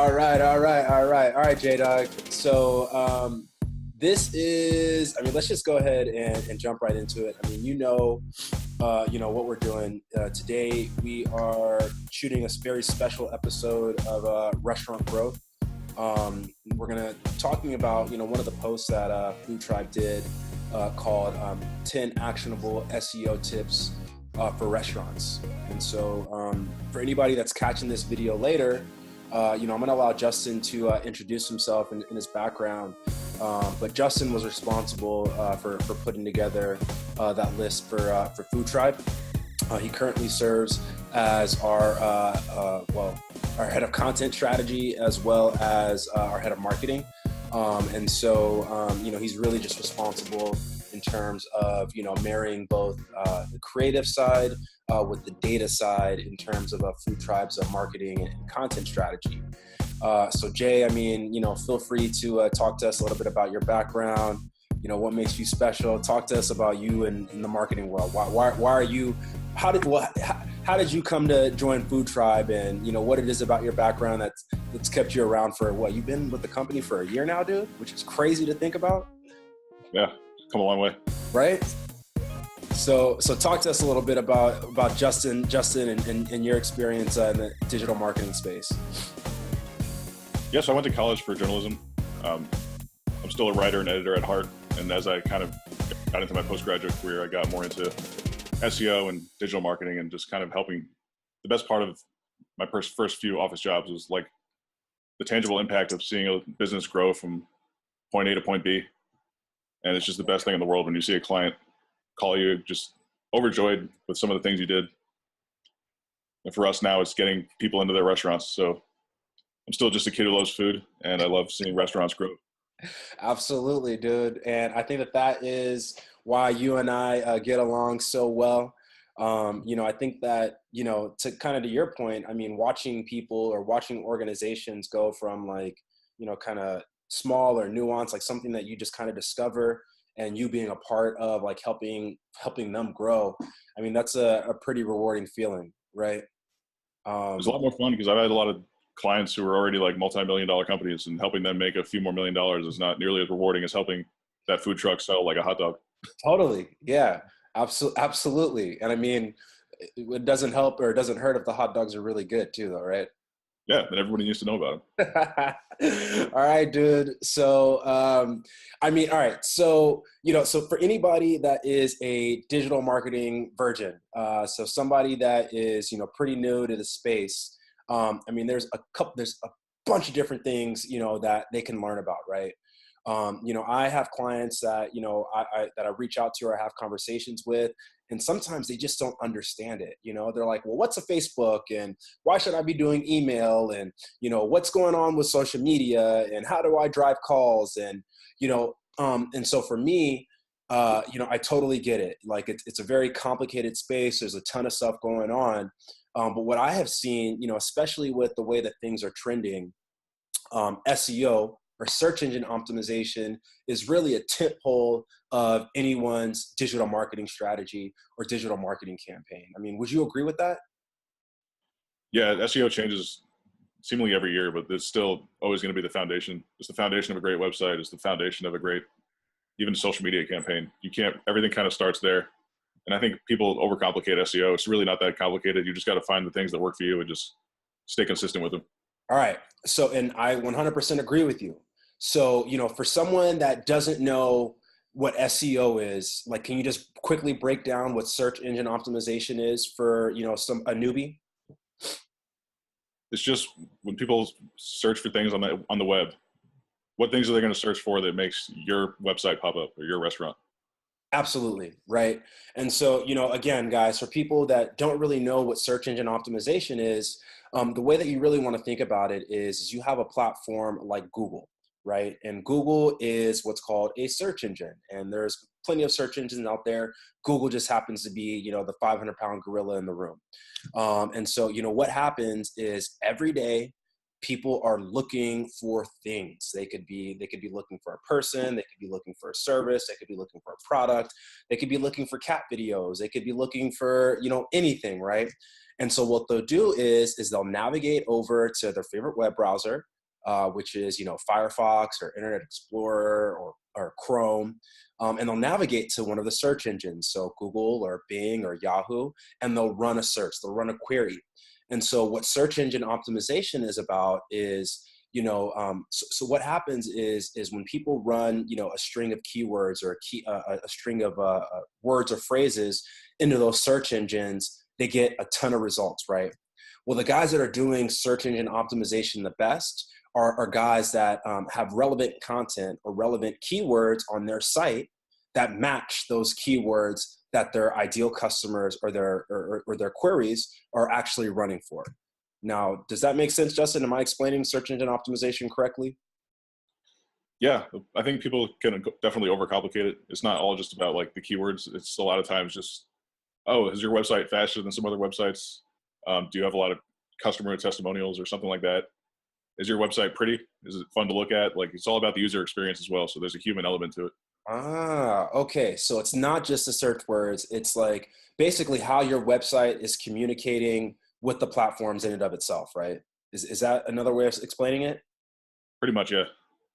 All right, J-Dog. So this is, let's just go ahead and jump right into it. What we're doing today. We are shooting a very special episode of restaurant growth. We're gonna talking about one of the posts that Food Tribe did called 10 actionable SEO tips for restaurants. And so for anybody that's catching this video later, I'm going to allow Justin to introduce himself and his background. But Justin was responsible for putting together that list for Food Tribe. He currently serves as our head of content strategy as well as our head of marketing. He's really just responsible in terms of, marrying both the creative side with the data side in terms of Food Tribe's marketing and content strategy. So Jay, feel free to talk to us a little bit about your background, what makes you special. Talk to us about you in the marketing world. Why are you, how did you come to join Food Tribe, and what it is about your background that's kept you around for you've been with the company for a year now, dude, which is crazy to think about. Yeah, come a long way. Right? So talk to us a little bit about Justin and your experience in the digital marketing space. Yes, I went to college for journalism. I'm still a writer and editor at heart. And as I kind of got into my postgraduate career, I got more into SEO and digital marketing and just kind of helping. The best part of my first few office jobs was like the tangible impact of seeing a business grow from point A to point B. And it's just the best thing in the world when you see a client call you just overjoyed with some of the things you did. And for us now, it's getting people into their restaurants. So I'm still just a kid who loves food, and I love seeing restaurants grow. Absolutely, dude. And I think that is why you and I get along so well. I think that, to kind of to your point, watching people or watching organizations go from kind of small or nuanced, like something that you just kind of discover, and you being a part of helping them grow. That's a pretty rewarding feeling, right? It's a lot more fun because I've had a lot of clients who are already like multi-million-dollar companies, and helping them make a few more $1 million is not nearly as rewarding as helping that food truck sell like a hot dog. Totally. Yeah, absolutely. And it doesn't help or it doesn't hurt if the hot dogs are really good too, though, right? Yeah, and everybody needs to know about them. All right, dude. So, all right. So, so for anybody that is a digital marketing virgin, so somebody that is, pretty new to the space, there's a bunch of different things, that they can learn about, right? I have clients that, that I reach out to or have conversations with, and sometimes they just don't understand it. They're like, well, what's a Facebook, and why should I be doing email, and, what's going on with social media, and how do I drive calls? And, and so for me, I totally get it. Like it's a very complicated space. There's a ton of stuff going on. But what I have seen, especially with the way that things are trending, SEO or search engine optimization is really a tentpole of anyone's digital marketing strategy or digital marketing campaign. Would you agree with that? Yeah, SEO changes seemingly every year, but it's still always going to be the foundation. It's the foundation of a great website. It's the foundation of a great, even social media campaign. Everything kind of starts there. And I think people overcomplicate SEO. It's really not that complicated. You just got to find the things that work for you and just stay consistent with them. All right. So, and I 100% agree with you. So, for someone that doesn't know what SEO is, can you just quickly break down what search engine optimization is for, a newbie? It's just when people search for things on the web, what things are they going to search for that makes your website pop up or your restaurant? Absolutely. Right. And so, again, guys, for people that don't really know what search engine optimization is, the way that you really want to think about it is you have a platform like Google, right? And Google is what's called a search engine. And there's plenty of search engines out there. Google just happens to be, the 500-pound gorilla in the room. And so, what happens is every day, people are looking for things. They could be looking for a person. They could be looking for a service. They could be looking for a product. They could be looking for cat videos. They could be looking for, anything, right? And so what they'll do is they'll navigate over to their favorite web browser, which is, Firefox or Internet Explorer or Chrome. And they'll navigate to one of the search engines, so Google or Bing or Yahoo, and they'll run a search, they'll run a query. And so what search engine optimization is about is, so what happens is when people run, a string of keywords or a string of words or phrases into those search engines, they get a ton of results, right? Well, the guys that are doing search engine optimization the best are guys that have relevant content or relevant keywords on their site that match those keywords that their ideal customers or their queries are actually running for. Now, does that make sense, Justin? Am I explaining search engine optimization correctly? Yeah, I think people can definitely overcomplicate it. It's not all just about like the keywords. It's a lot of times just, oh, is your website faster than some other websites? Do you have a lot of customer testimonials or something like that? Is your website pretty? Is it fun to look at? Like, it's all about the user experience as well. So there's a human element to it. Ah, okay. So it's not just the search words. It's like basically how your website is communicating with the platforms in and of itself, right? Is that another way of explaining it? Pretty much, yeah.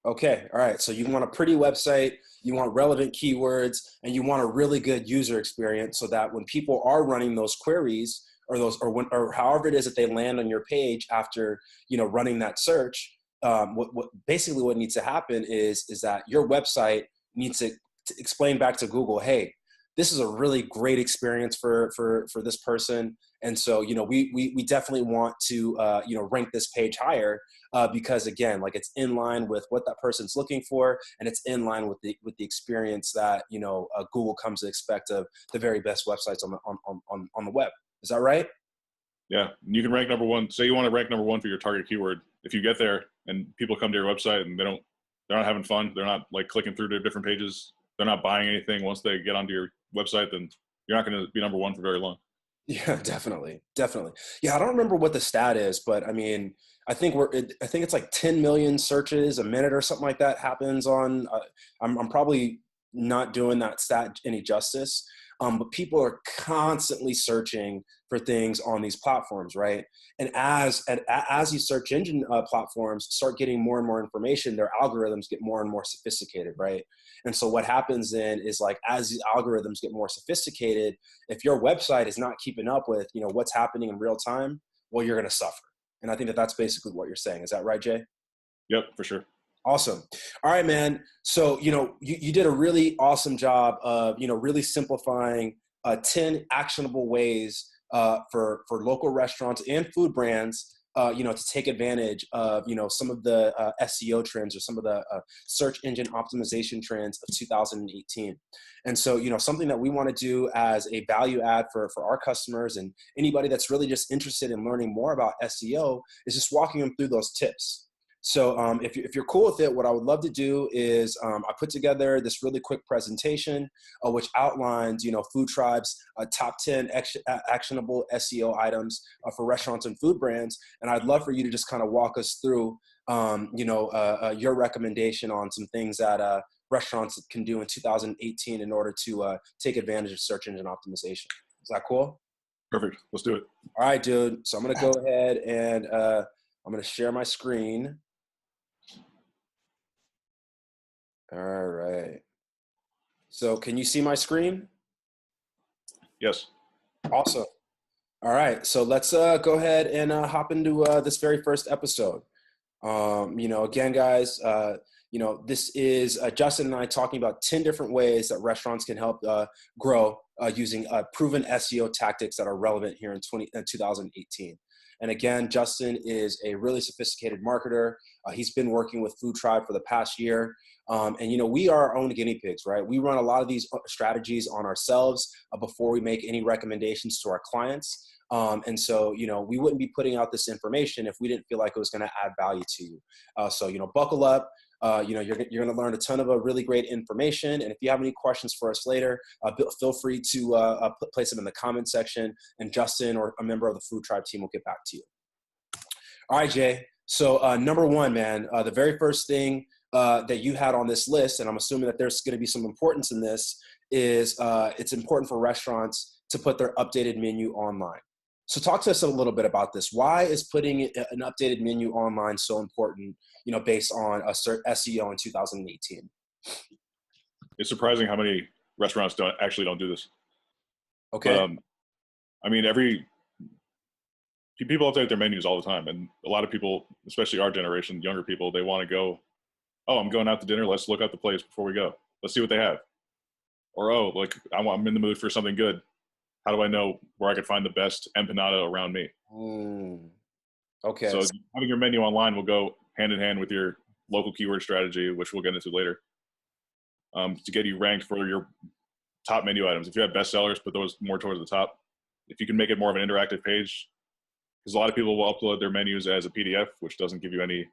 Okay. All right. So you want a pretty website, you want relevant keywords, and you want a really good user experience so that when people are running those queries or however it is that they land on your page after, running that search, what needs to happen is that your website needs to explain back to Google, hey, this is a really great experience for this person. And so, we definitely want to, rank this page higher because again, like it's in line with what that person's looking for. And it's in line with the experience that, Google comes to expect of the very best websites on the web. Is that right? Yeah. You can rank number one. Say you want to rank number one for your target keyword. If you get there and people come to your website and they're not having fun, they're not like clicking through to different pages, they're not buying anything once they get onto your website, then you're not going to be number one for very long. Yeah, definitely. Yeah, I don't remember what the stat is, but I mean, I think it's like 10 million searches a minute or something like that happens on. I'm probably not doing that stat any justice, but people are constantly searching for things on these platforms, right? And as these search engine platforms start getting more and more information, their algorithms get more and more sophisticated, right? And so what happens then is like as these algorithms get more sophisticated, if your website is not keeping up with what's happening in real time, well, you're going to suffer. And I think that that's basically what you're saying. Is that right, Jay? Yep, for sure. Awesome. All right, man. So, you did a really awesome job of, really simplifying 10 actionable ways for local restaurants and food brands, to take advantage of, some of the SEO trends or some of the search engine optimization trends of 2018. And so, something that we want to do as a value add for our customers and anybody that's really just interested in learning more about SEO is just walking them through those tips. So if you're cool with it, what I would love to do is I put together this really quick presentation which outlines, Food Tribe's top 10 actionable SEO items for restaurants and food brands. And I'd love for you to just kind of walk us through, your recommendation on some things that restaurants can do in 2018 in order to take advantage of search engine optimization. Is that cool? Perfect. Let's do it. All right, dude. So I'm going to go ahead and I'm going to share my screen. All right. So can you see my screen? Yes. Awesome. All right. So let's go ahead and hop into this very first episode. Again, guys, this is Justin and I talking about 10 different ways that restaurants can help grow using proven SEO tactics that are relevant here in 2018. And again, Justin is a really sophisticated marketer. He's been working with Food Tribe for the past year. And we are our own guinea pigs, right? We run a lot of these strategies on ourselves before we make any recommendations to our clients. And so, we wouldn't be putting out this information if we didn't feel like it was going to add value to you. So, buckle up. You're going to learn a ton of really great information. And if you have any questions for us later, feel free to place them in the comment section, and Justin or a member of the Food Tribe team will get back to you. All right, Jay. So number one, man, the very first thing that you had on this list, and I'm assuming that there's going to be some importance in this, is it's important for restaurants to put their updated menu online. So talk to us a little bit about this. Why is putting an updated menu online so important, based on a SEO in 2018? It's surprising how many restaurants don't do this. Okay. But I mean, people update their menus all the time, and a lot of people, especially our generation, younger people, they want to go, oh, I'm going out to dinner. Let's look up the place before we go. Let's see what they have. Or, oh, like I'm in the mood for something good. How do I know where I can find the best empanada around me? Okay. So having your menu online will go hand in hand with your local keyword strategy, which we'll get into later, to get you ranked for your top menu items. If you have bestsellers, put those more towards the top. If you can make it more of an interactive page, because a lot of people will upload their menus as a PDF, which doesn't give you any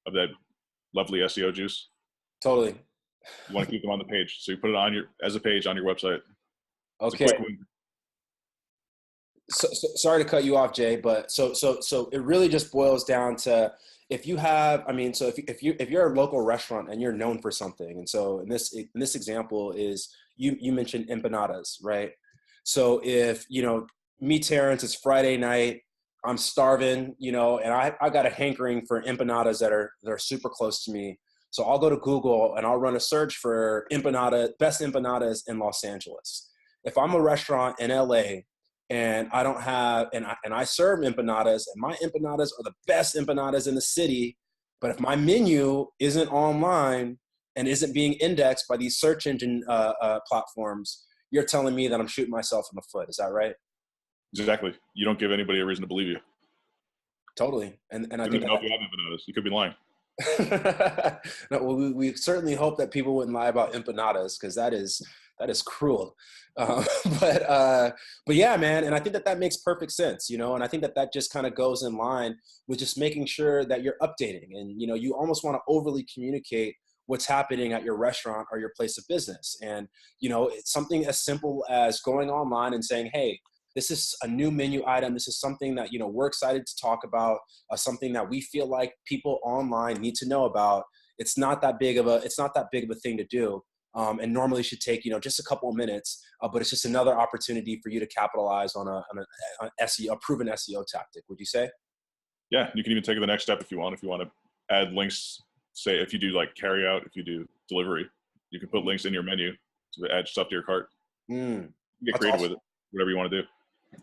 of that lovely SEO juice. Totally. You want to keep them on the page, so you put it as a page on your website. Okay. It's a quick win. So, sorry to cut you off, Jay, but so it really just boils down to, if you have, so if you're a local restaurant and you're known for something, and so in this example is you mentioned empanadas, right? So if me, Terrence, it's Friday night, I'm starving, and I got a hankering for empanadas that are super close to me. So I'll go to Google and I'll run a search for best empanadas in Los Angeles. If I'm a restaurant in LA and I don't have, and I serve empanadas, and my empanadas are the best empanadas in the city, but if my menu isn't online and isn't being indexed by these search engine platforms, you're telling me that I'm shooting myself in the foot. Is that right? Exactly. You don't give anybody a reason to believe you. Totally. And I You think don't know if you have empanadas. You could be lying. No, well, we certainly hope that people wouldn't lie about empanadas, because that is cruel. But yeah, man. And I think that makes perfect sense, and I think that just kind of goes in line with just making sure that you're updating, and, you almost want to overly communicate what's happening at your restaurant or your place of business. And, it's something as simple as going online and saying, hey, this is a new menu item. This is something that, we're excited to talk about, something that we feel like people online need to know about. It's not that big of a thing to do. And normally should take, just a couple of minutes, but it's just another opportunity for you to capitalize on an SEO, a proven SEO tactic. Would you say? Yeah. You can even take it the next step if you want to add links. Say if you do like carry out, if you do delivery, you can put links in your menu to add stuff to your cart. Get creative with it, whatever you want to do.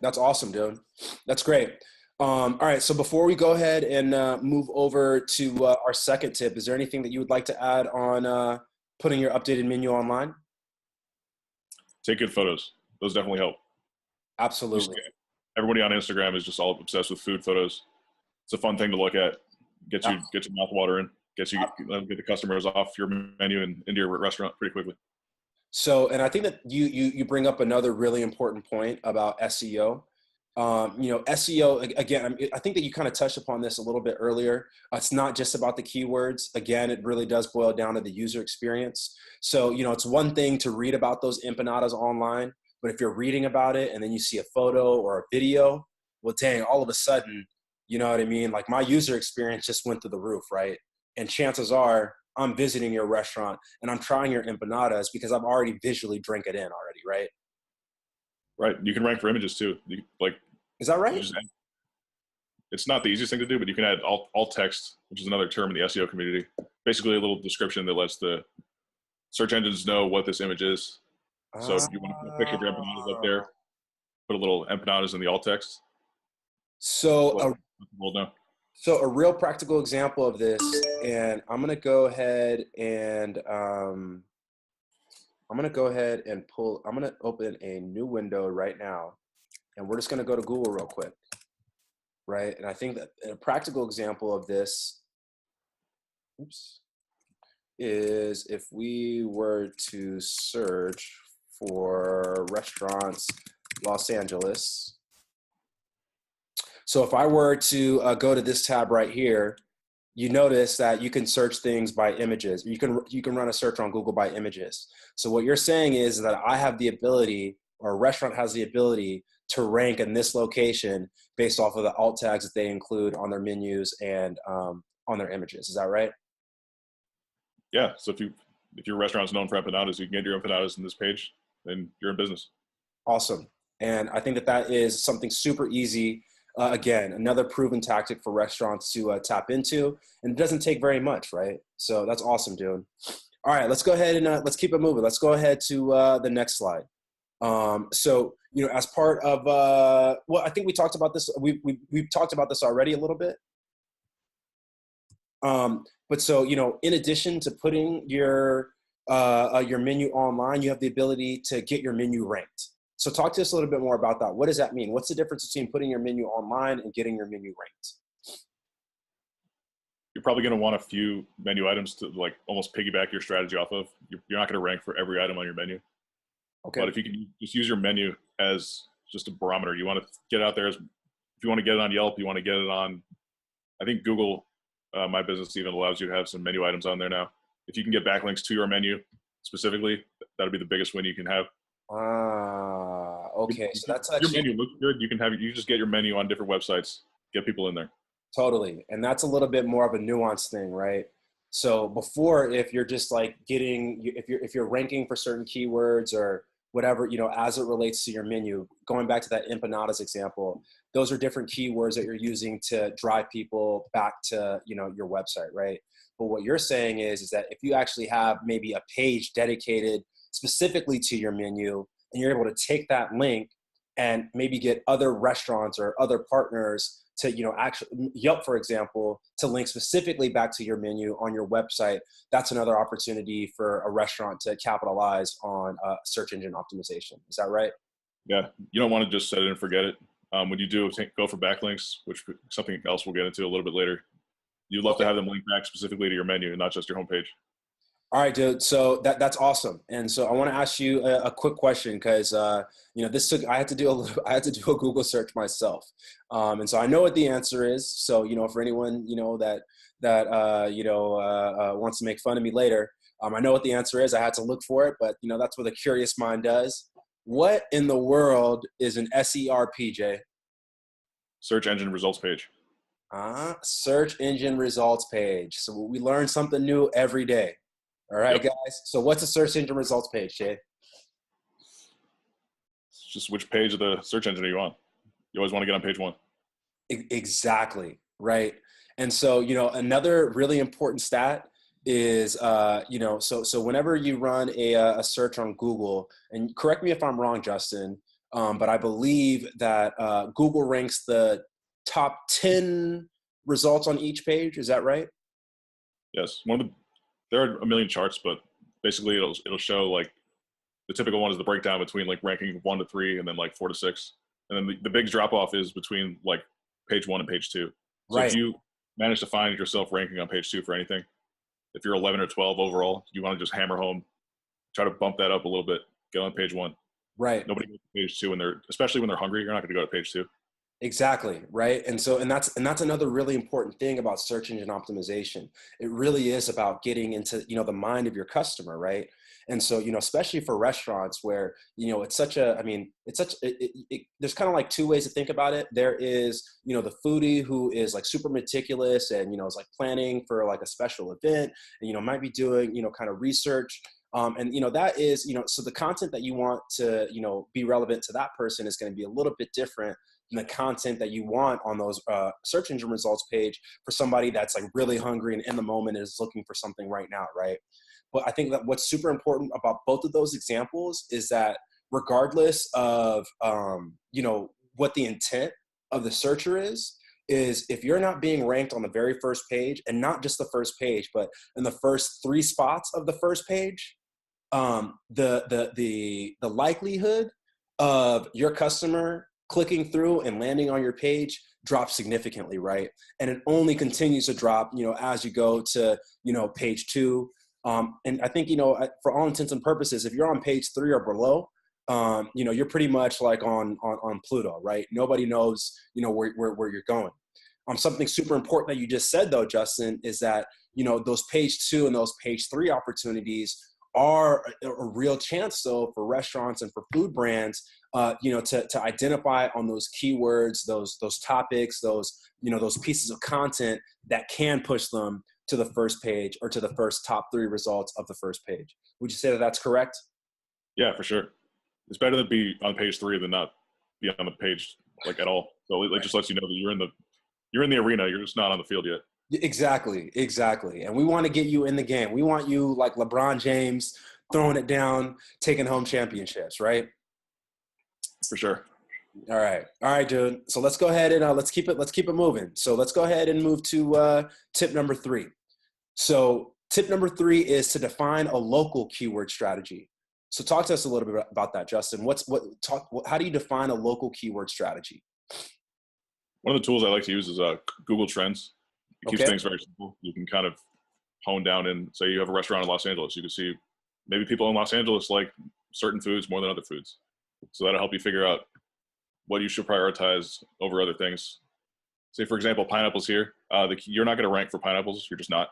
That's awesome, dude. That's great. All right. So before we go ahead and move over to our second tip, is there anything that you would like to add on putting your updated menu online? Take good photos. Those definitely help. Absolutely. Everybody on Instagram is just all obsessed with food photos. It's a fun thing to look at. Get your mouth watering. Get the customers off your menu and into your restaurant pretty quickly. So, and I think that you bring up another really important point about SEO. SEO, again, I think that you kind of touched upon this a little bit earlier. It's not just about the keywords. Again, it really does boil down to the user experience. So, it's one thing to read about those empanadas online, but if you're reading about it and then you see a photo or a video, well, dang, all of a sudden, you know what I mean? Like, my user experience just went through the roof, right? And chances are I'm visiting your restaurant and I'm trying your empanadas because I've already visually drank it in already, right? Right. You can rank for images too. Is that right? It's not the easiest thing to do, but you can add alt text, which is another term in the SEO community. Basically a little description that lets the search engines know what this image is. So if you want to put a picture of your empanadas up there, put a little empanadas in the alt text. So a real practical example of this, and I'm going to go ahead and I'm going to open a new window right now, and we're just going to go to Google real quick. Right. And I think that a practical example of this, is if we were to search for restaurants, Los Angeles. So if I were to go to this tab right here, you notice that you can search things by images. You can run a search on Google by images. So what you're saying is that I have the ability, or a restaurant has the ability, to rank in this location based off of the alt tags that they include on their menus and on their images. Is that right? Yeah. So if your restaurant's known for empanadas, you can get your empanadas in this page, then you're in business. Awesome. And I think that that is something super easy. Again, another proven tactic for restaurants to tap into, and it doesn't take very much, right? So that's awesome, dude. All right, let's go ahead and let's keep it moving. Let's go ahead to the next slide. So, as part of, well, I think we talked about this. We've talked about this already a little bit. But so, in addition to putting your menu online, you have the ability to get your menu ranked. So talk to us a little bit more about that. What does that mean? What's the difference between putting your menu online and getting your menu ranked? You're probably going to want a few menu items to like almost piggyback your strategy off of. You're not going to rank for every item on your menu. Okay. But if you can just use your menu as just a barometer, you want to get out there. If you want to get it on Yelp, you want to get it on, I think Google, My Business even allows you to have some menu items on there now. If you can get backlinks to your menu specifically, that'll be the biggest win you can have. Okay. So that's actually, your menu looks good. You just get your menu on different websites, get people in there. Totally. And that's a little bit more of a nuanced thing, right? So before, if you're just like if you're ranking for certain keywords or whatever, as it relates to your menu, going back to that empanadas example, those are different keywords that you're using to drive people back to, your website, right? But what you're saying is that if you actually have maybe a page dedicated specifically to your menu, and you're able to take that link and maybe get other restaurants or other partners to, actually Yelp, for example, to link specifically back to your menu on your website, that's another opportunity for a restaurant to capitalize on search engine optimization. Is that right? Yeah. You don't want to just set it and forget it. When you do go for backlinks, which something else we'll get into a little bit later, you'd love to have them link back specifically to your menu and not just your homepage. All right, dude. So that's awesome. And so I want to ask you a quick question because I had to do a Google search myself, and so I know what the answer is. So for anyone that wants to make fun of me later, I know what the answer is. I had to look for it, but that's what a curious mind does. What in the world is an SERPJ? Search engine results page. Search engine results page. So we learn something new every day. All right, guys. So what's a search engine results page, Jay? It's just which page of the search engine are you on? You always want to get on page one. Exactly, right. And so, another really important stat is, so whenever you run a search on Google, and correct me if I'm wrong, Justin, but I believe that Google ranks the top 10 results on each page. Is that right? Yes. There are a million charts, but basically it'll show like the typical one is the breakdown between like ranking 1 to 3 and then like 4 to 6. And then the big drop off is between like page 1 and page 2. So if you manage to find yourself ranking on page 2 for anything, if you're 11 or 12 overall, you want to just hammer home, try to bump that up a little bit, get on page 1. Right. Nobody goes to page 2 especially when they're hungry, you're not going to go to page 2. Exactly. Right. And so, and that's another really important thing about search engine optimization. It really is about getting into, the mind of your customer. Right. And so, especially for restaurants where, it's such a, there's kind of like two ways to think about it. There is, the foodie who is like super meticulous and, is like planning for like a special event and, might be doing, kind of research. And, that is, so the content that you want to, be relevant to that person is going to be a little bit different than the content that you want on those search engine results page for somebody that's like really hungry and in the moment is looking for something right now, right? But I think that what's super important about both of those examples is that regardless of, what the intent of the searcher is if you're not being ranked on the very first page, and not just the first page, but in the first 3 spots of the first page, the likelihood of your customer clicking through and landing on your page drops significantly, right? And it only continues to drop, as you go to, page 2. And I think, for all intents and purposes, if you're on page 3 or below, you're pretty much like on Pluto, right? Nobody knows, where you're going. Something super important that you just said though, Justin, is that, those page 2 and those page 3 opportunities are a real chance though for restaurants and for food brands, to identify on those keywords, those topics, those pieces of content that can push them to the first page or to the first top 3 results of the first page. Would you say that that's correct? Yeah, for sure. It's better to be on page 3 than not. be on the page like at all. So it just lets you know that you're in the arena. You're just not on the field yet. Exactly, exactly. And we want to get you in the game. We want you like LeBron James throwing it down, taking home championships, right? For sure. All right, dude. So let's go ahead and let's keep it moving. So let's go ahead and move to tip number 3. So tip number 3 is to define a local keyword strategy. So talk to us a little bit about that, Justin. How do you define a local keyword strategy? One of the tools I like to use is Google Trends. It keeps things very simple. You can kind of hone down and say you have a restaurant in Los Angeles. You can see maybe people in Los Angeles like certain foods more than other foods. So that'll help you figure out what you should prioritize over other things. Say, for example, pineapples here. You're not going to rank for pineapples. You're just not.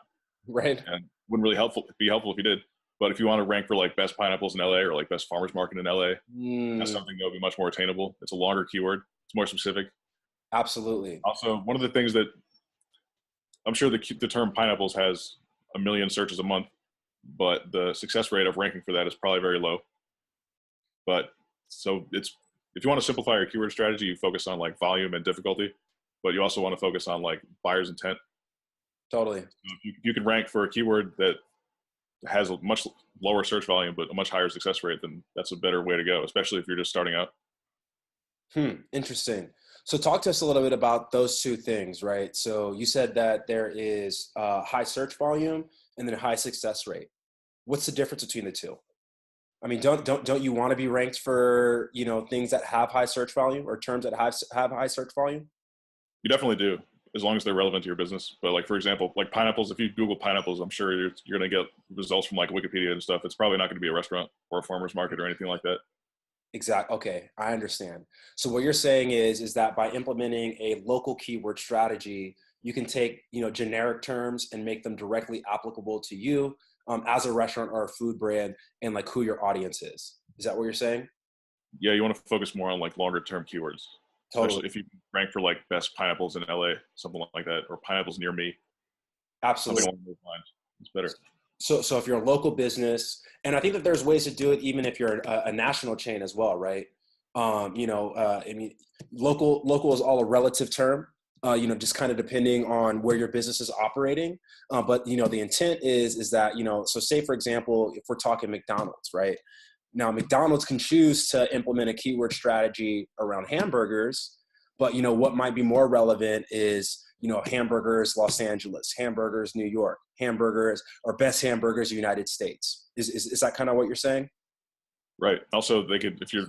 Right. And wouldn't really be helpful if you did. But if you want to rank for like best pineapples in LA or like best farmers market in LA, that's something that would be much more attainable. It's a longer keyword. It's more specific. Absolutely. Also, one of the things that I'm sure the term pineapples has 1 million searches a month, but the success rate of ranking for that is probably very low. But so if you want to simplify your keyword strategy, you focus on like volume and difficulty, but you also want to focus on like buyer's intent. Totally. So if you can rank for a keyword that has a much lower search volume, but a much higher success rate, then that's a better way to go, especially if you're just starting out. Interesting. So talk to us a little bit about those two things, right? So you said that there is high search volume and then a high success rate. What's the difference between the two? I mean, don't you want to be ranked for, things that have high search volume or terms that have high search volume? You definitely do, as long as they're relevant to your business. But like, for example, like pineapples, if you Google pineapples, I'm sure you're going to get results from like Wikipedia and stuff. It's probably not going to be a restaurant or a farmer's market or anything like that. Exactly. Okay, I understand. So what you're saying is that by implementing a local keyword strategy, you can take, generic terms and make them directly applicable to you as a restaurant or a food brand and like who your audience is. Is that what you're saying? Yeah, you want to focus more on like longer term keywords. Totally. Especially if you rank for like best pineapples in LA, something like that, or pineapples near me. Absolutely. Something along those lines. It's better. So if you're a local business, and I think that there's ways to do it even if you're a national chain as well, right? I mean, local is all a relative term, just kind of depending on where your business is operating. But, the intent is that, so say, for example, if we're talking McDonald's, right? Now, McDonald's can choose to implement a keyword strategy around hamburgers, but, what might be more relevant is, hamburgers, Los Angeles, hamburgers, New York, hamburgers, or best hamburgers, United States. Is that kind of what you're saying? Right. Also, they could, if you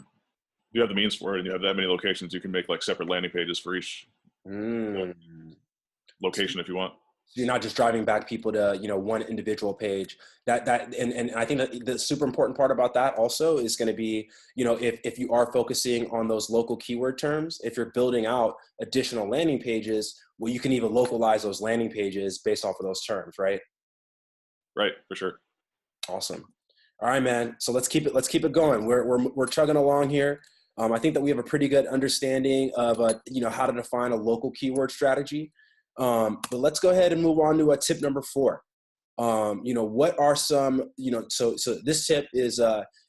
have the means for it and you have that many locations, you can make like separate landing pages for each location if you want. So you're not just driving back people to, one individual page. And I think that the super important part about that also is going to be, if you are focusing on those local keyword terms, if you're building out additional landing pages, well, you can even localize those landing pages based off of those terms, right? Right, for sure. Awesome. All right, man. So let's keep it going. We're chugging along here. I think that we have a pretty good understanding of, how to define a local keyword strategy. But let's go ahead and move on to tip number 4. What are some, so this tip is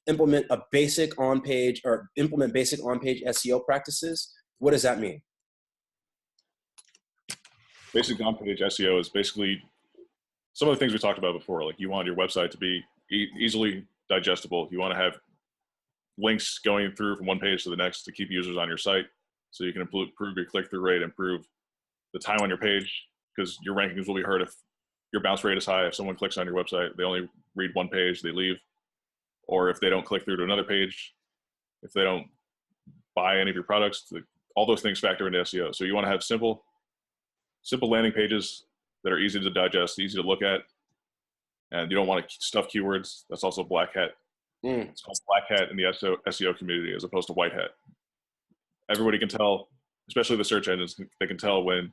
implement basic on-page SEO practices. What does that mean? Basic on-page SEO is basically some of the things we talked about before. Like you want your website to be easily digestible. You want to have links going through from one page to the next to keep users on your site so you can improve your click-through rate, improve the time on your page, because your rankings will be hurt if your bounce rate is high. If someone clicks on your website, they only read one page, they leave. Or if they don't click through to another page, if they don't buy any of your products, all those things factor into SEO. So you want to have simple landing pages that are easy to digest, easy to look at, and you don't want to stuff keywords. That's also black hat. It's called black hat in the SEO community as opposed to white hat. Everybody can tell, especially the search engines, they can tell when,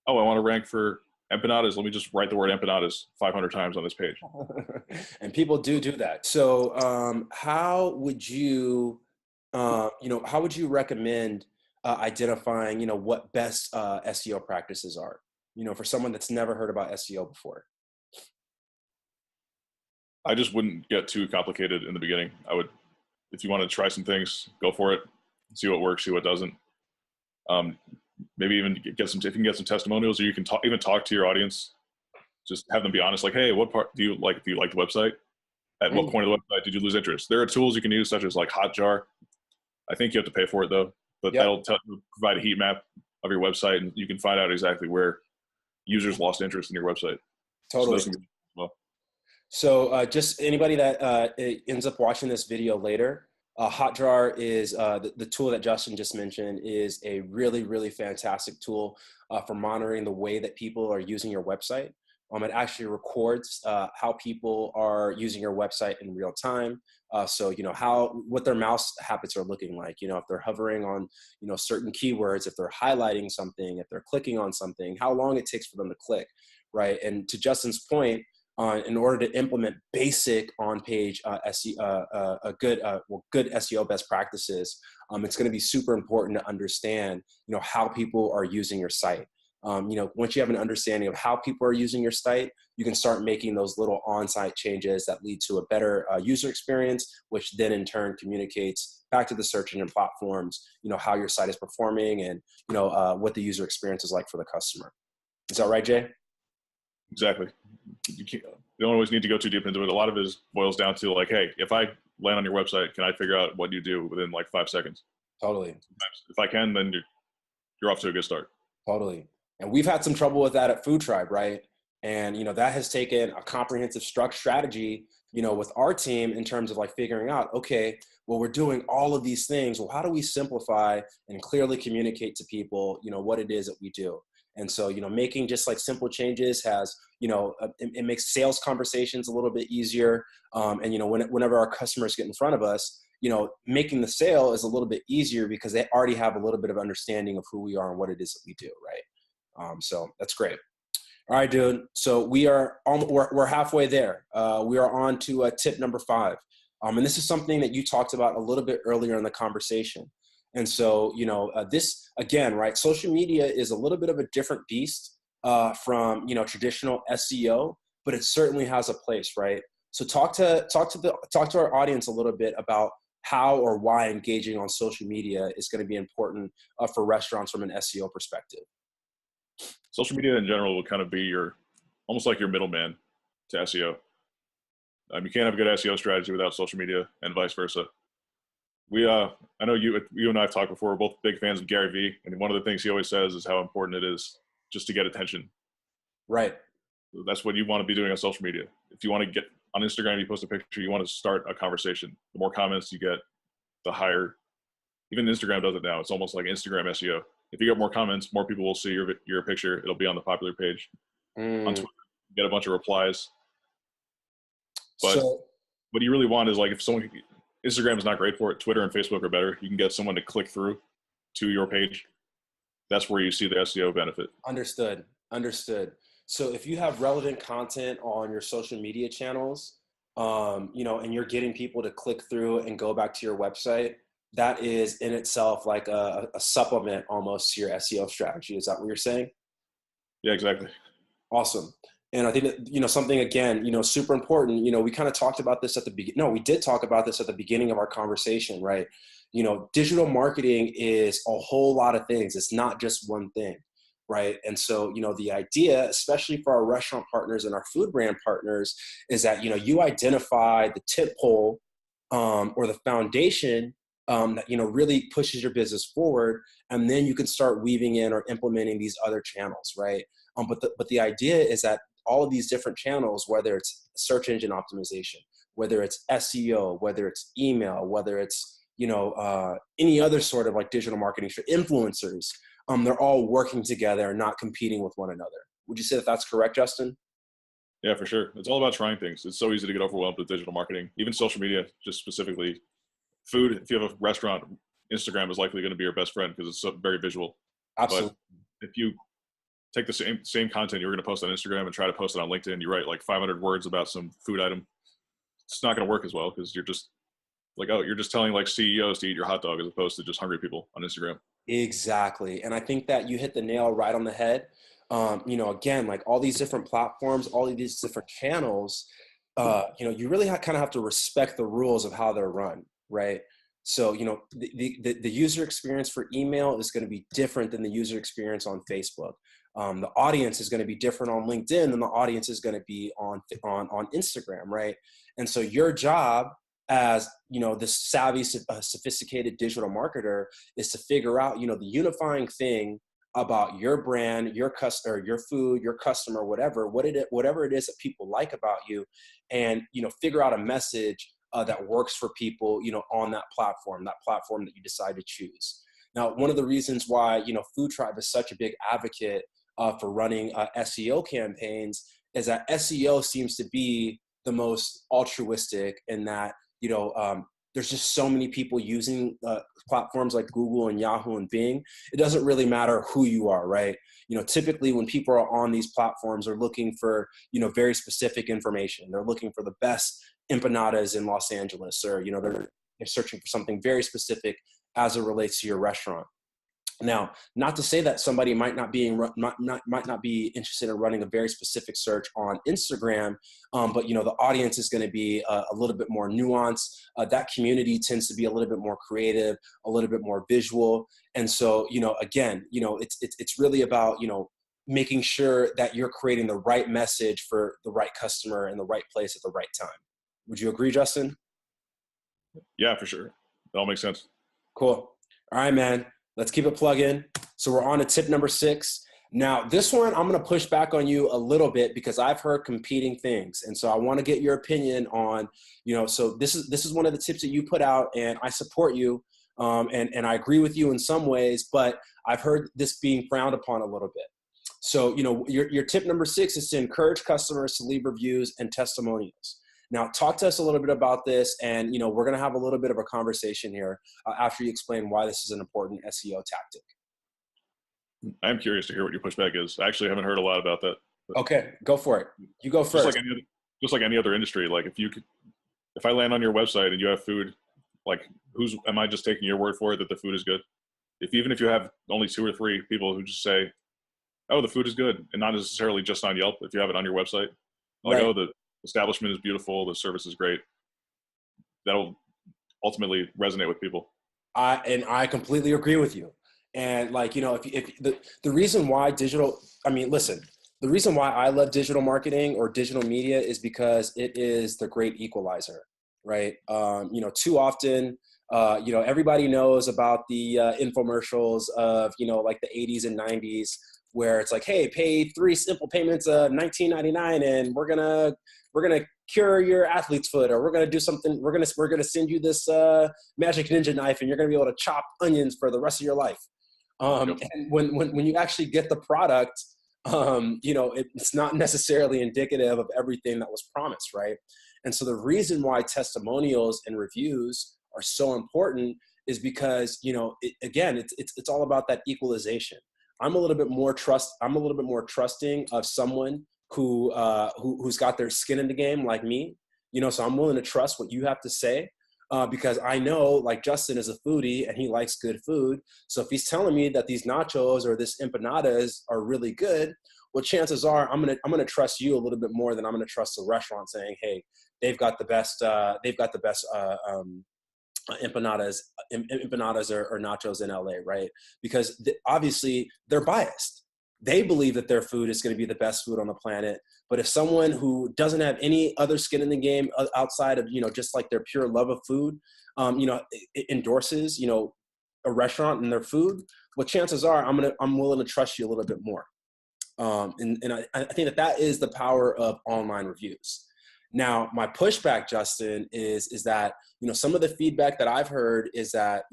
oh, I want to rank for empanadas. Let me just write the word empanadas 500 times on this page. And people do that. So how would you recommend identifying, what best SEO practices are, for someone that's never heard about SEO before? I just wouldn't get too complicated in the beginning. If you want to try some things, go for it. see what works, see what doesn't. Maybe even get some, if you can get some testimonials, or you can even talk to your audience, just have them be honest. Like, hey, what part do you like? Do you like the website? At what point of the website did you lose interest? There are tools you can use, such as like Hotjar. I think you have to pay for it though, but that'll provide a heat map of your website, and you can find out exactly where users lost interest in your website. Totally. So just anybody that ends up watching this video later, Hotjar is the tool that Justin just mentioned is a really, really fantastic tool for monitoring the way that people are using your website. It actually records how people are using your website in real time. So, you know, what their mouse habits are looking like, you know, if they're hovering on, you know, certain keywords, if they're highlighting something, if they're clicking on something, how long it takes for them to click, right? And to Justin's point, in order to implement basic on-page SEO, good SEO best practices, it's going to be super important to understand, you know, how people are using your site. You know, once you have an understanding of how people are using your site, you can start making those little on-site changes that lead to a better user experience, which then in turn communicates back to the search engine platforms, you know, how your site is performing and, you know, what the user experience is like for the customer. Is that right, Jay? Exactly. You don't always need to go too deep into it. A lot of it boils down to like, hey, if I land on your website, can I figure out what you do within like 5 seconds? Totally. If I can, then you're off to a good start. Totally. And we've had some trouble with that at Food Tribe, right? And, you know, that has taken a comprehensive strategy, you know, with our team in terms of like figuring out, okay, well, we're doing all of these things. Well, how do we simplify and clearly communicate to people, you know, what it is that we do? And so, you know, making just like simple changes has, you know, it makes sales conversations a little bit easier. And, you know, whenever our customers get in front of us, you know, making the sale is a little bit easier because they already have a little bit of understanding of who we are and what it is that we do, right? So that's great. All right, dude. So we're halfway there. We are on to tip number 5. And this is something that you talked about a little bit earlier in the conversation. And so, you know, this again, right? Social media is a little bit of a different beast from, you know, traditional SEO, but it certainly has a place, right? So talk to our audience a little bit about how or why engaging on social media is going to be important for restaurants from an SEO perspective. Social media in general will kind of be almost like your middleman to SEO. You can't have a good SEO strategy without social media, and vice versa. I know you and I have talked before. We're both big fans of Gary Vee, and one of the things he always says is how important it is just to get attention. Right. That's what you want to be doing on social media. If you want to get on Instagram, you post a picture, you want to start a conversation. The more comments you get, the higher. Even Instagram does it now. It's almost like Instagram SEO. If you get more comments, more people will see your picture. It'll be on the popular page. On Twitter, you get a bunch of replies. But what you really want is like if someone, Instagram is not great for it. Twitter and Facebook are better. You can get someone to click through to your page. That's where you see the SEO benefit. Understood. So if you have relevant content on your social media channels, you know, and you're getting people to click through and go back to your website, that is in itself like a supplement almost to your SEO strategy. Is that what you're saying? Yeah, exactly. Awesome. And I think that, you know, something again, you know, super important, you know, we kind of talked about this at the beginning. No, we did talk about this at the beginning of our conversation, right? You know, digital marketing is a whole lot of things. It's not just one thing, right? And so, you know, the idea, especially for our restaurant partners and our food brand partners, is that, you know, you identify the tip pole or the foundation that, you know, really pushes your business forward. And then you can start weaving in or implementing these other channels, right? But the idea is that all of these different channels, whether it's search engine optimization, whether it's SEO, whether it's email, whether it's, you know, any other sort of like digital marketing for influencers, they're all working together and not competing with one another. Would you say that that's correct, Justin? Yeah, for sure. It's all about trying things. It's so easy to get overwhelmed with digital marketing, even social media, just specifically food. If you have a restaurant, Instagram is likely going to be your best friend because it's so very visual. Absolutely. But if you take the same content you're going to post on Instagram and try to post it on LinkedIn, you write like 500 words about some food item, it's not going to work as well because you're just like, oh, you're just telling like CEOs to eat your hot dog as opposed to just hungry people on Instagram. Exactly. And I think that you hit the nail right on the head. You know, again, like all these different platforms, all of these different channels, you know, you really kind of have to respect the rules of how they're run, right? So, the user experience for email is going to be different than the user experience on Facebook. The audience is going to be different on LinkedIn than the audience is going to be on Instagram, right? And so your job as, this savvy, sophisticated digital marketer is to figure out, the unifying thing about your brand, your customer, your food, your customer, whatever it is that people like about you, and, figure out a message that works for people, on that platform that you decide to choose. Now, one of the reasons why, Food Tribe is such a big advocate for running SEO campaigns is that SEO seems to be the most altruistic in that, there's just so many people using platforms like Google and Yahoo and Bing. It doesn't really matter who you are, right? Typically when people are on these platforms, they're looking for, very specific information. They're looking for the best empanadas in Los Angeles, or, they're searching for something very specific as it relates to your restaurant. Now, not to say that somebody might not be interested in running a very specific search on Instagram, but the audience is going to be a little bit more nuanced. That community tends to be a little bit more creative, a little bit more visual, and so again, it's really about making sure that you're creating the right message for the right customer in the right place at the right time. Would you agree, Justin? Yeah, for sure. That all makes sense. Cool. All right, man. Let's keep it plugging. So we're on to tip number 6. Now, this one, I'm going to push back on you a little bit because I've heard competing things. And so I want to get your opinion on, so this is one of the tips that you put out, and I support you. And I agree with you in some ways, but I've heard this being frowned upon a little bit. So, your tip number 6 is to encourage customers to leave reviews and testimonials. Now, talk to us a little bit about this, and we're going to have a little bit of a conversation here after you explain why this is an important SEO tactic. I'm curious to hear what your pushback is. I actually haven't heard a lot about that. Okay, go for it. You go first. Just like any other industry, like if I land on your website and you have food, like am I just taking your word for it that the food is good? Even if you have only 2 or 3 people who just say, "Oh, the food is good," and not necessarily just on Yelp, if you have it on your website, like, right. "Oh, the establishment is beautiful, the service is great," that'll ultimately resonate with people. I completely agree with you. And if the reason why the reason why I love digital marketing or digital media is because it is the great equalizer, right? Too often, everybody knows about the infomercials of, like the 80s and 90s, where it's like, hey, pay 3 simple payments of $19.99 and we're gonna cure your athlete's foot, or we're gonna do something. We're gonna send you this magic ninja knife, and you're gonna be able to chop onions for the rest of your life. And when you actually get the product, it's not necessarily indicative of everything that was promised, right? And so the reason why testimonials and reviews are so important is because it's all about that equalization. I'm a little bit more trusting of someone who's got their skin in the game like me, so I'm willing to trust what you have to say, because I know, like, Justin is a foodie and he likes good food. So if he's telling me that these nachos or this empanadas are really good, well, chances are I'm gonna trust you a little bit more than I'm gonna trust the restaurant saying, hey, they've got the best empanadas or nachos in LA, right? Because obviously they're biased. They believe that their food is going to be the best food on the planet. But if someone who doesn't have any other skin in the game outside of, just like their pure love of food, endorses, a restaurant and their food, well, chances are I'm willing to trust you a little bit more. And I think that is the power of online reviews. Now, my pushback, Justin, is that, some of the feedback that I've heard is that,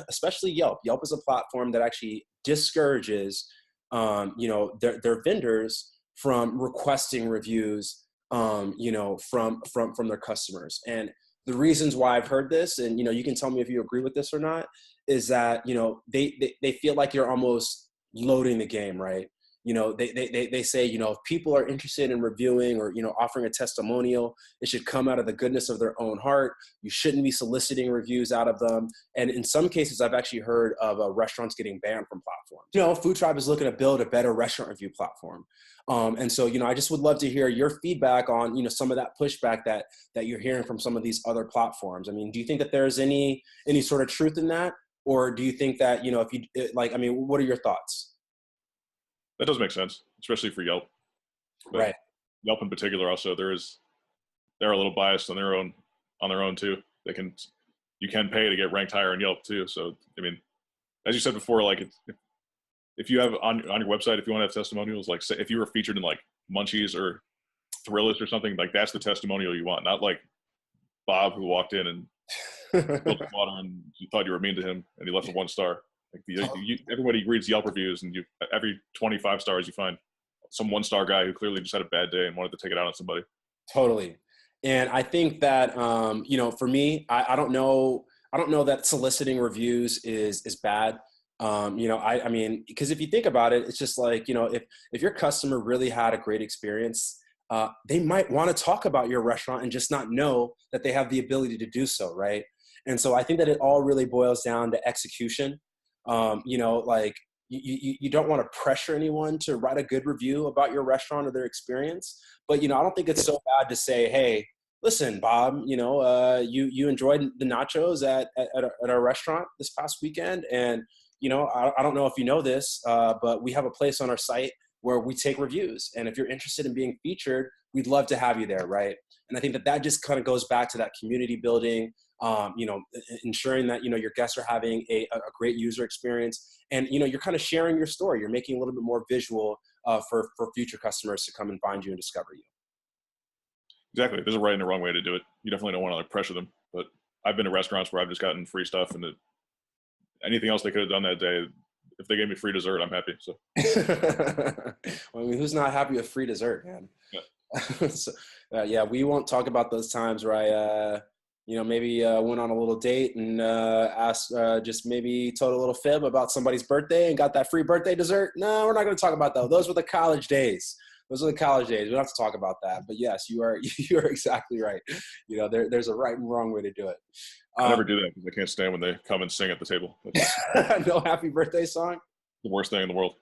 especially Yelp is a platform that actually discourages, their vendors from requesting reviews, from their customers. And the reasons why I've heard this, and, you can tell me if you agree with this or not, is that, they feel like you're almost loading the game, right? they say, if people are interested in reviewing or, offering a testimonial, it should come out of the goodness of their own heart. You shouldn't be soliciting reviews out of them. And in some cases, I've actually heard of restaurants getting banned from platforms. Food Tribe is looking to build a better restaurant review platform. And so, I just would love to hear your feedback on, some of that pushback that you're hearing from some of these other platforms. I mean, do you think that there's any sort of truth in that? Or do you think that, what are your thoughts? That does make sense, especially for Yelp. But right. Yelp in particular, also, they're a little biased on their own too. You can pay to get ranked higher on Yelp too. So, I mean, as you said before, like if you have on your website, if you want to have testimonials, like say if you were featured in like Munchies or Thrillist or something, like that's the testimonial you want, not like Bob who walked in and spilled water and you thought you were mean to him and he left a 1 star. Like everybody reads Yelp reviews, and every 25 stars you find some 1-star guy who clearly just had a bad day and wanted to take it out on somebody. Totally. And I think that for me, I don't know that soliciting reviews is bad. I mean, because if you think about it, it's just like, if your customer really had a great experience, they might want to talk about your restaurant and just not know that they have the ability to do so, right? And so I think that it all really boils down to execution. You don't want to pressure anyone to write a good review about your restaurant or their experience. But, I don't think it's so bad to say, hey, listen, Bob, you enjoyed the nachos at our restaurant this past weekend. And, I don't know if you know this, but we have a place on our site where we take reviews. And if you're interested in being featured, we'd love to have you there, right? And I think that just kind of goes back to that community building, ensuring that, your guests are having a great user experience. And, you're kind of sharing your story. You're making a little bit more visual for future customers to come and find you and discover you. Exactly. There's a right and a wrong way to do it. You definitely don't want to like pressure them. But I've been to restaurants where I've just gotten free stuff, and anything else they could have done that day, if they gave me free dessert, I'm happy. So, well, I mean, who's not happy with free dessert, man? Yeah. So, we won't talk about those times where I, maybe went on a little date and asked, just maybe told a little fib about somebody's birthday and got that free birthday dessert. No, we're not going to talk about those. Those were the college days. We don't have to talk about that. But yes, you are exactly right. There's a right and wrong way to do it. I never do that because I can't stand when they come and sing at the table. No happy birthday song? The worst thing in the world.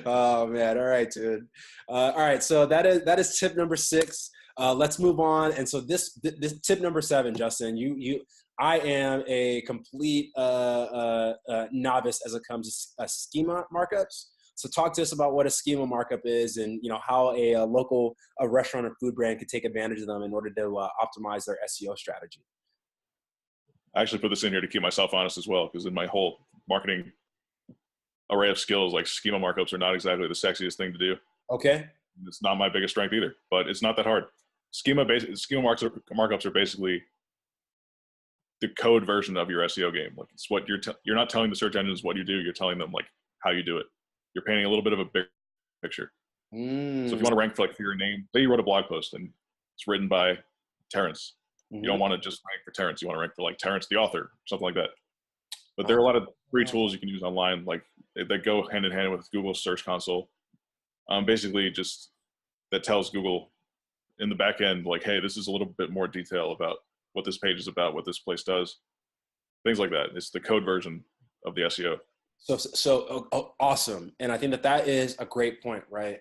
Oh man. All right, dude. All right. So that is tip number 6. Let's move on. And so this tip number 7, Justin, I am a complete novice as it comes to schema markups. So talk to us about what a schema markup is, and how a local restaurant or food brand could take advantage of them in order to optimize their SEO strategy. I actually put this in here to keep myself honest as well, because in my whole marketing array of skills, like schema markups are not exactly the sexiest thing to do. Okay. It's not my biggest strength either, but it's not that hard. Schema markups are basically the code version of your SEO game. Like it's what you're not telling the search engines what you do. You're telling them like how you do it. You're painting a little bit of a big picture. So if you want to rank for your name, say you wrote a blog post and it's written by Terrence. Mm-hmm. You don't want to just rank for Terrence. You want to rank for Terrence, the author, something like that. But there are a lot of free tools you can use online, that go hand in hand with Google's Search Console. Basically just that tells Google in the back end, hey, this is a little bit more detail about what this page is about, what this place does, things like that. It's the code version of the SEO. So awesome. And I think that is a great point, right?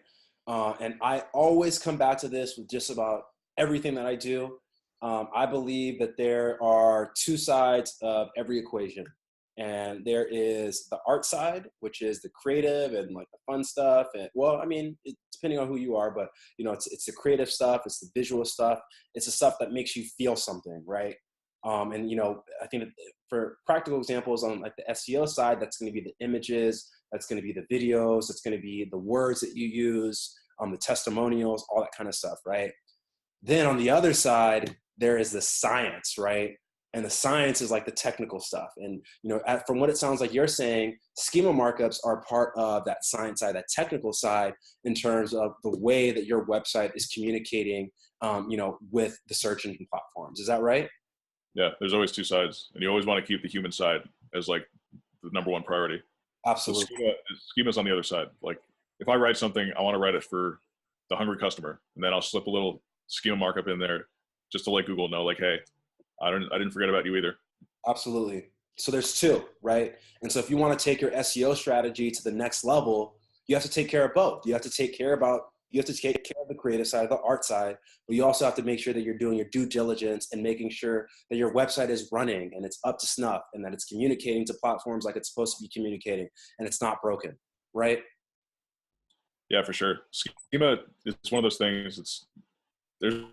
And I always come back to this with just about everything that I do. I believe that there are 2 sides of every equation. And there is the art side, which is the creative and the fun stuff. And depending on who you are, but it's the creative stuff. It's the visual stuff. It's the stuff that makes you feel something, right? I think that for practical examples on the SEO side, that's going to be the images, that's going to be the videos, that's going to be the words that you use, the testimonials, all that kind of stuff, right? Then on the other side, there is the science, right? And the science is the technical stuff. And, from what it sounds like you're saying, schema markups are part of that science side, that technical side, in terms of the way that your website is communicating, with the search engine platforms. Is that right? Yeah, there's always 2 sides, and you always want to keep the human side as the number 1 priority. So Absolutely. schema's on the other side. Like if I write something, I want to write it for the hungry customer, and then I'll slip a little schema markup in there just to let Google know, like, hey, I didn't forget about you either. Absolutely. So there's two, right? And so if you want to take your SEO strategy to the next level, you have to take care of both. You have to take care of the creative side, the art side, but you also have to make sure that you're doing your due diligence and making sure that your website is running and it's up to snuff and that it's communicating to platforms like it's supposed to be communicating and it's not broken, right? Yeah, for sure. Schema is one of those things. There's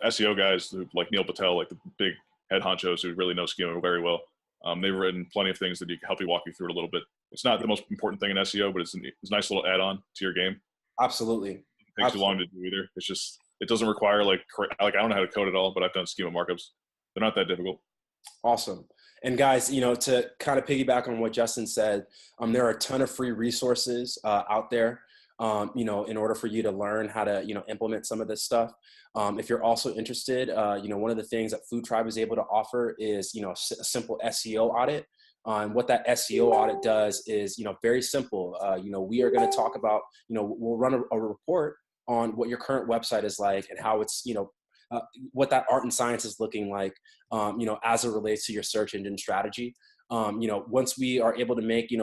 SEO guys who, like Neil Patel, like the big head honchos who really know schema very well. They've written plenty of things that help you walk you through it a little bit. It's not the most important thing in SEO, but it's a nice little add-on to your game. Absolutely. It takes too long to do either. It's just, it doesn't require like I don't know how to code at all, but I've done schema markups. They're not that difficult. Awesome. And guys, to kind of piggyback on what Justin said, there are a ton of free resources out there, in order for you to learn how to, implement some of this stuff. If you're also interested, one of the things that Food Tribe is able to offer is, a simple SEO audit. And what that SEO audit does is, very simple. We are going to talk about, we'll run a report on what your current website is like and how it's, what that art and science is looking like, as it relates to your search engine strategy. Once we are able to make,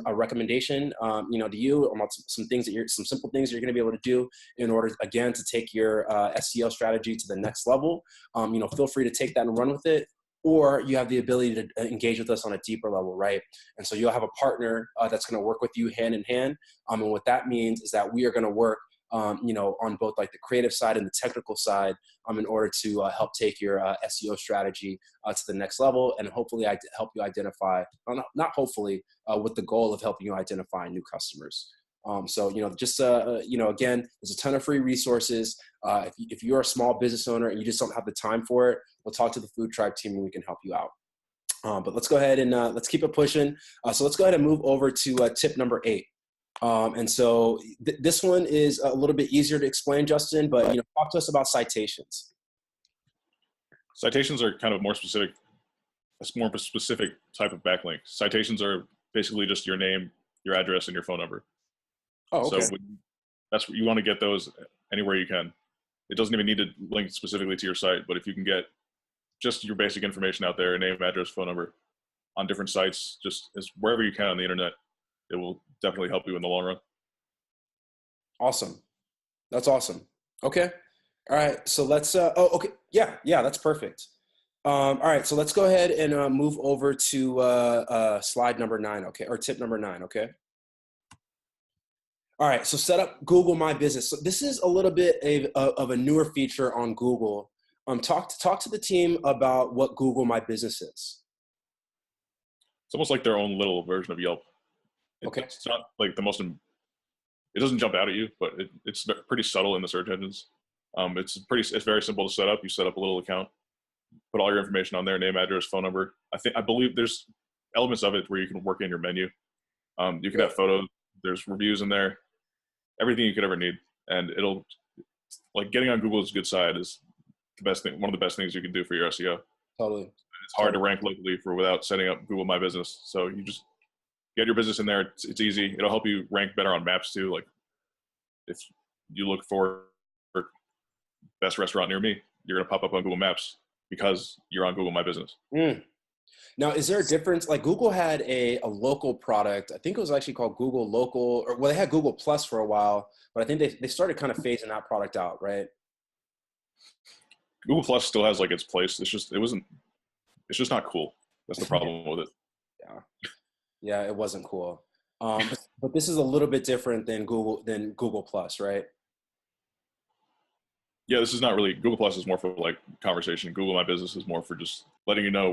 a recommendation, to you about some things some simple things you're going to be able to do in order, again, to take your SEO strategy to the next level, feel free to take that and run with it. Or you have the ability to engage with us on a deeper level, right? And so you'll have a partner that's going to work with you hand in hand. And what that means is that we are going to work on both like the creative side and the technical side, in order to help take your SEO strategy to the next level, and hopefully help you identify, not hopefully, with the goal of helping you identify new customers. So, again, there's a ton of free resources. If you're a small business owner and you just don't have the time for it, we'll talk to the Food Tribe team and we can help you out. But let's go ahead and let's keep it pushing. So let's go ahead and move over to tip number 8. And so this one is a little bit easier to explain, Justin, but talk to us about citations. Citations are kind of more specific. It's more of a specific type of backlink. Citations are basically just your name, your address, and your phone number. Oh, okay. So that's what you want to get those anywhere you can. It doesn't even need to link specifically to your site, but if you can get just your basic information out there, name, address, phone number, on different sites, just as wherever you can on the internet, it will definitely help you in the long run. Awesome. That's awesome. Okay. All right. So let's, okay. Yeah, that's perfect. All right. So let's go ahead and move over to slide number 9. Okay. Or tip number 9. Okay. All right. So set up Google My Business. So this is a little bit of a newer feature on Google. Talk to the team about what Google My Business is. It's almost like their own little version of Yelp. Okay. It's not like it doesn't jump out at you, but it's pretty subtle in the search engines. It's very simple to set up. You set up a little account, put all your information on there, name, address, phone number. I believe there's elements of it where you can work in your menu. You can have photos, there's reviews in there, everything you could ever need. And like getting on Google's good side is the best thing, one of the best things you can do for your SEO. Totally. It's hard to rank locally without setting up Google My Business. So you just get your business in there. It's easy. It'll help you rank better on maps too. Like if you look for best restaurant near me, you're going to pop up on Google Maps because you're on Google My Business. Now, is there a difference? Like Google had a local product. I think it was actually called Google Local, or they had Google Plus for a while, but I think they started kind of phasing that product out, right? Google Plus still has like its place. It's just not cool. That's the problem with it. Yeah, it wasn't cool. But this is a little bit different than Google Plus, right? Yeah, this is not really, Google Plus is more for like conversation. Google My Business is more for just letting you know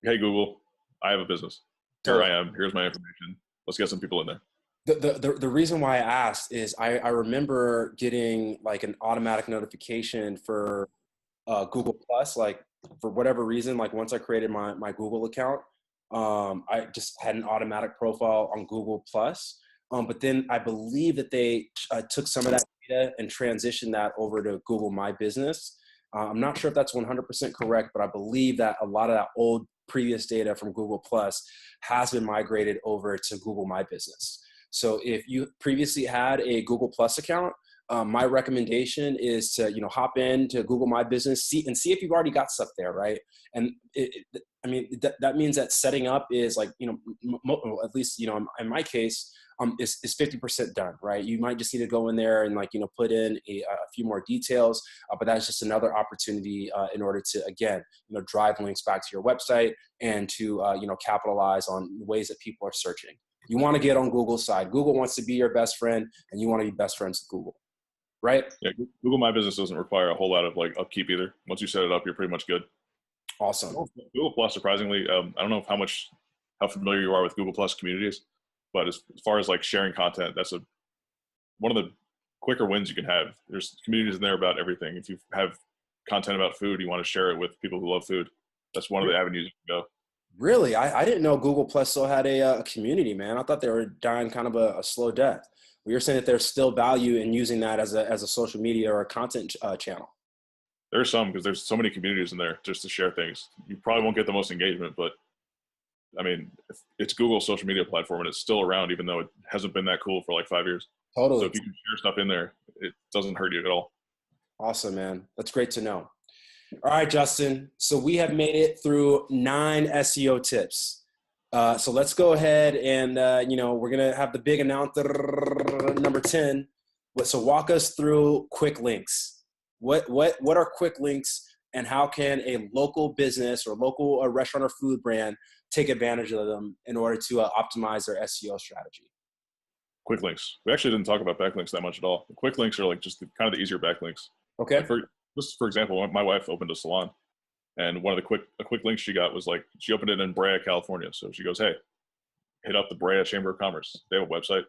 hey Google, I have a business. Here I am. Here's my information. Let's get some people in there. The reason why I asked is I remember getting like an automatic notification for Google Plus, like for whatever reason, like once I created my Google account, I just had an automatic profile on Google Plus. But then I believe that they took some of that data and transitioned that over to Google My Business. I'm not sure if that's 100% correct, but I believe that a lot of that old previous data from Google Plus has been migrated over to Google My Business. So if you previously had a Google Plus account, my recommendation is to, hop into Google My Business, see if you've already got stuff there, right? And that means that setting up is like, at least, in my case, is 50% done, right? You might just need to go in there and put in a few more details, but that's just another opportunity in order to, again, drive links back to your website and to, capitalize on ways that people are searching. You want to get on Google's side. Google wants to be your best friend, and you want to be best friends with Google, right? Yeah, Google My Business doesn't require a whole lot of upkeep either. Once you set it up, you're pretty much good. Awesome. Google Plus, surprisingly, I don't know how familiar you are with Google Plus communities, but as far as sharing content, that's one of the quicker wins you can have. There's communities in there about everything. If you have content about food, you want to share it with people who love food, that's one of the avenues you can go. Really? I didn't know Google Plus still had a community, man. I thought they were dying kind of a slow death. You're saying that there's still value in using that as a social media or a content channel. There's some, because there's so many communities in there just to share things. You probably won't get the most engagement, but I mean, it's Google's social media platform and it's still around, even though it hasn't been that cool for 5 years. Totally. So if you can share stuff in there, it doesn't hurt you at all. Awesome, man. That's great to know. All right, Justin. So we have made it through 9 SEO tips. So let's go ahead and, we're going to have the big announcer, number 10. So walk us through quick links. What are quick links, and how can a local business or local restaurant or food brand take advantage of them in order to optimize their SEO strategy? Quick links. We actually didn't talk about backlinks that much at all. The quick links are just kind of the easier backlinks. Okay. For example, my wife opened a salon, and one of the quick links she got was she opened it in Brea, California. So she goes, hey, hit up the Brea Chamber of Commerce. They have a website.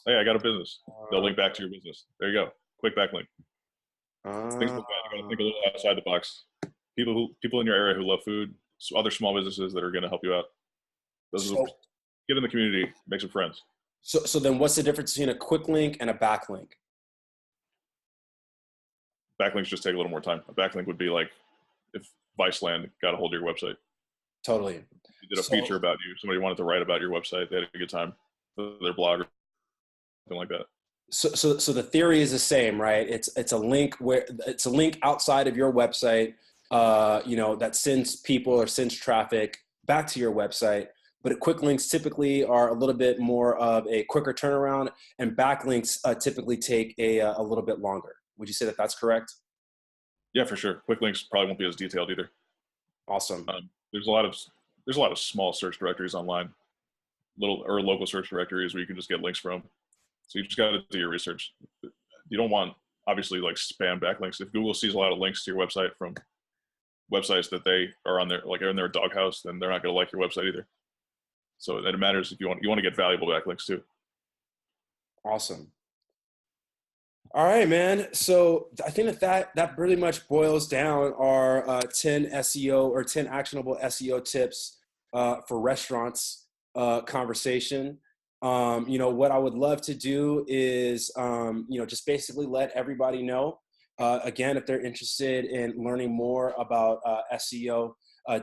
Hey, I got a business. They'll link back to your business. There you go. Quick backlink. Things like that. You got to think a little outside the box. People in your area who love food, so other small businesses that are going to help you out. Get in the community, make some friends. So then what's the difference between a quick link and a backlink? Backlinks just take a little more time. A backlink would be if Viceland got a hold of your website. Totally. You did a feature about you. Somebody wanted to write about your website. They had a good time for their blog or something like that. So the theory is the same, right? It's a link outside of your website, that sends people or sends traffic back to your website. But quick links typically are a little bit more of a quicker turnaround, and backlinks typically take a little bit longer. Would you say that that's correct? Yeah, for sure. Quick links probably won't be as detailed either. Awesome. There's a lot of small search directories online, local search directories where you can just get links from. So you just got to do your research. You don't want obviously spam backlinks. If Google sees a lot of links to your website from websites that they are on their in their doghouse, then they're not going to like your website either. So it matters if you want to get valuable backlinks too. Awesome. All right, man. So I think that pretty much boils down our 10 SEO or 10 actionable SEO tips for restaurants conversation. What I would love to do is, just basically let everybody know, again, if they're interested in learning more about SEO,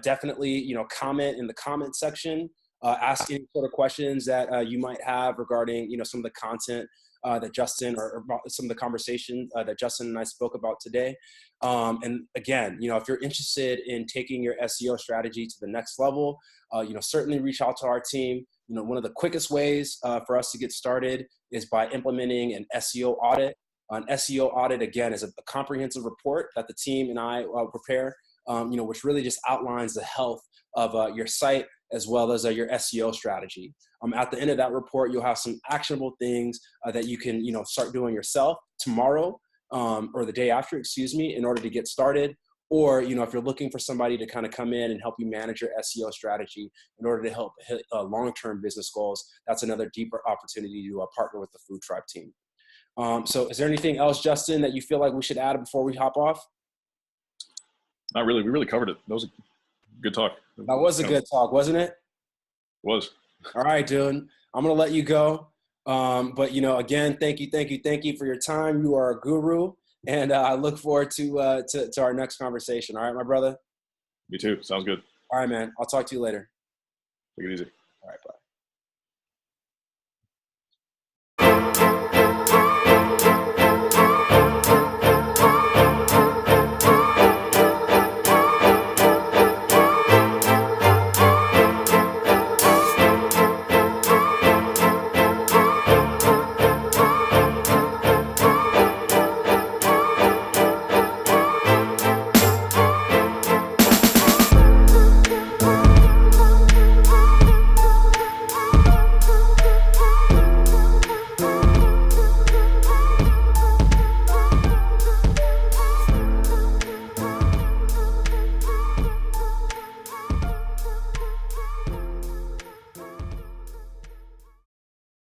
definitely, comment in the comment section, ask any sort of questions that you might have regarding, some of the content that Justin or some of the conversation that Justin and I spoke about today. And again, if you're interested in taking your SEO strategy to the next level, certainly reach out to our team. One of the quickest ways for us to get started is by implementing an SEO audit. An SEO audit, again, is a comprehensive report that the team and I prepare, which really just outlines the health of your site as well as your SEO strategy. At the end of that report, you'll have some actionable things that you can, start doing yourself tomorrow or the day after, in order to get started. Or, if you're looking for somebody to kind of come in and help you manage your SEO strategy in order to help hit long-term business goals, that's another deeper opportunity to partner with the Food Tribe team. So is there anything else, Justin, that you feel like we should add before we hop off? Not really. We really covered it. That was a good talk. That was a good talk, wasn't it? Was. All right, dude. I'm going to let you go. But, again, thank you for your time. You are a guru. And I look forward to our next conversation. All right, my brother? Me too. Sounds good. All right, man. I'll talk to you later. Take it easy. All right, bye.